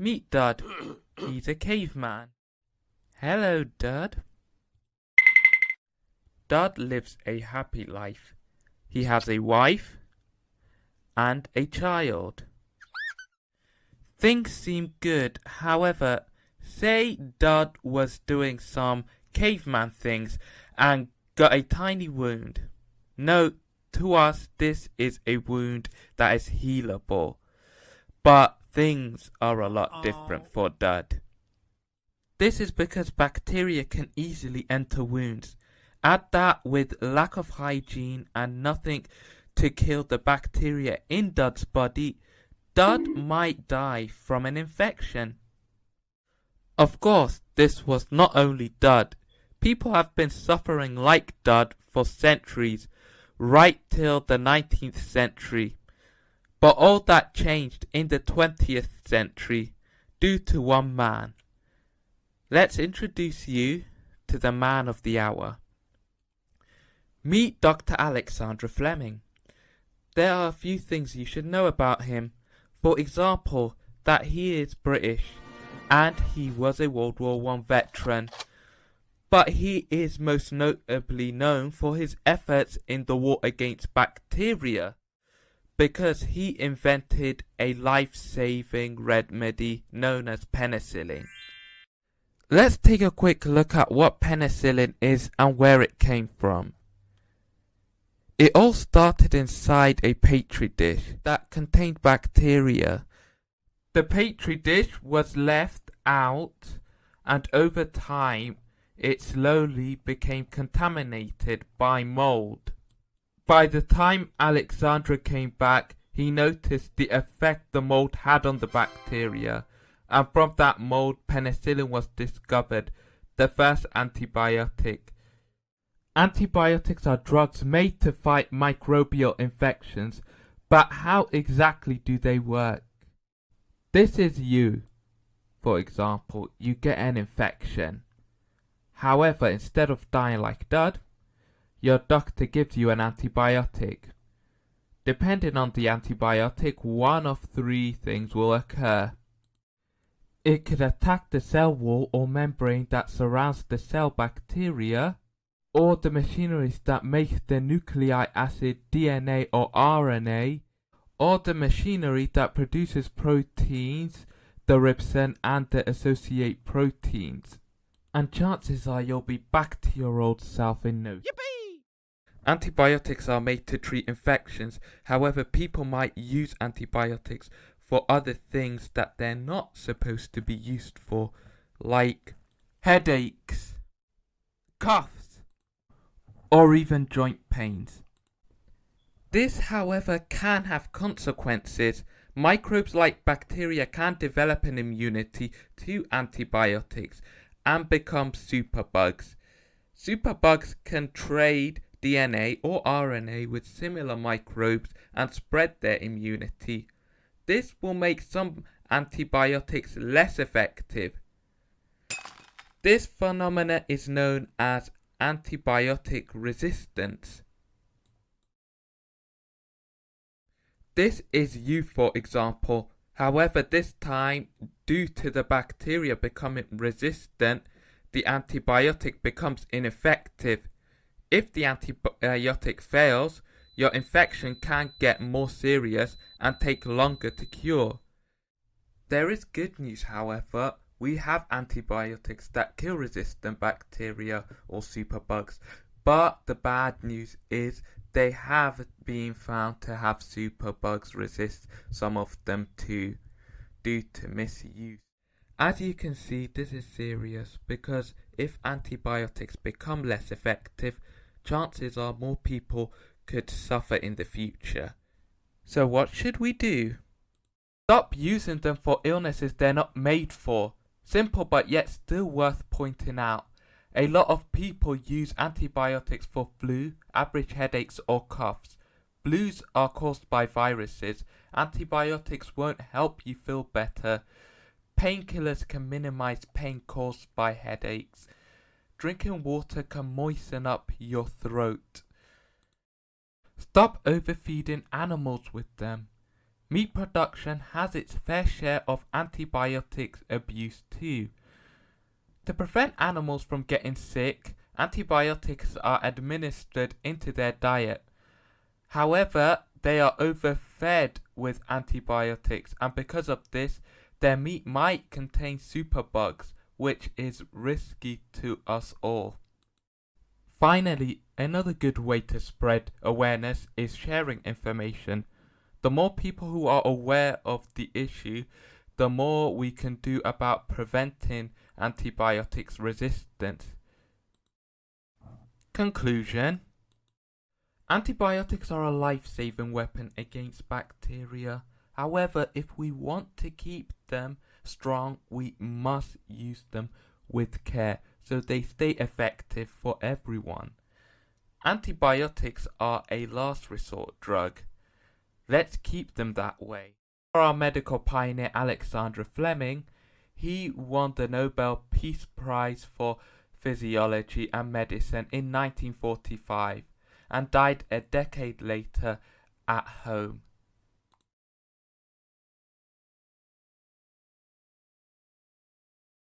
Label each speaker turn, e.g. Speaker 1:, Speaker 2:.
Speaker 1: Meet Dud. He's a caveman. Hello, Dud. Dud lives a happy life. He has a wife and a child. Things seem good. However, say Dud was doing some caveman things and got a tiny wound. No, to us this is a wound that is healable. But things are a lot different for Dud. This is because bacteria can easily enter wounds. Add that with lack of hygiene and nothing to kill the bacteria in Dud's body, Dud might die from an infection. Of course, this was not only Dud. People have been suffering like Dud for centuries, right till the 19th century. But all that changed in the 20th century due to one man. Let's introduce you to the man of the hour. Meet Dr. Alexandra Fleming. There are a few things you should know about him. For example, that he is British and he was a World War I veteran. But he is most notably known for his efforts in the war against bacteria, because he invented a life-saving remedy known as penicillin. Let's take a quick look at what penicillin is and where it came from. It all started inside a petri dish that contained bacteria. The petri dish was left out, and over time it slowly became contaminated by mold. By the time Alexandra came back, he noticed the effect the mold had on the bacteria, and from that mold penicillin was discovered, the first antibiotic. Antibiotics are drugs made to fight microbial infections, but how exactly do they work? This is you. For example, you get an infection. However, instead of dying like Dud, your doctor gives you an antibiotic. Depending on the antibiotic, one of three things will occur. It could attack the cell wall or membrane that surrounds the cell bacteria, or the machineries that make the nucleic acid, DNA or RNA, or the machinery that produces proteins, the ribosome and the associate proteins. And chances are you'll be back to your old self in no time. Yippee! Antibiotics are made to treat infections. However, people might use antibiotics for other things that they're not supposed to be used for, like headaches, coughs, or even joint pains. This, however, can have consequences. Microbes like bacteria can develop an immunity to antibiotics and become superbugs. Superbugs can trade DNA or RNA with similar microbes and spread their immunity. This will make some antibiotics less effective. This phenomena is known as antibiotic resistance. This is you, for example. However, this time, due to the bacteria becoming resistant, the antibiotic becomes ineffective. If the antibiotic fails, your infection can get more serious and take longer to cure. There is good news, however. We have antibiotics that kill resistant bacteria or superbugs, but the bad news is they have been found to have superbugs resist some of them too, due to misuse. As you can see, this is serious because if antibiotics become less effective, chances are more people could suffer in the future. So what should we do? Stop using them for illnesses they're not made for. Simple but yet still worth pointing out. A lot of people use antibiotics for flu, average headaches or coughs. Flus are caused by viruses. Antibiotics won't help you feel better. Painkillers can minimize pain caused by headaches. Drinking water can moisten up your throat. Stop overfeeding animals with them. Meat production has its fair share of antibiotics abuse too. To prevent animals from getting sick, antibiotics are administered into their diet. However, they are overfed with antibiotics, and because of this, their meat might contain superbugs, which is risky to us all. Finally, another good way to spread awareness is sharing information. The more people who are aware of the issue, the more we can do about preventing antibiotics resistance. Conclusion: antibiotics are a life-saving weapon against bacteria. However, if we want to keep them strong, we must use them with care so they stay effective for everyone. Antibiotics are a last resort drug. Let's keep them that way. For our medical pioneer Alexandra Fleming, he won the Nobel Peace Prize for Physiology and Medicine in 1945 and died a decade later at home.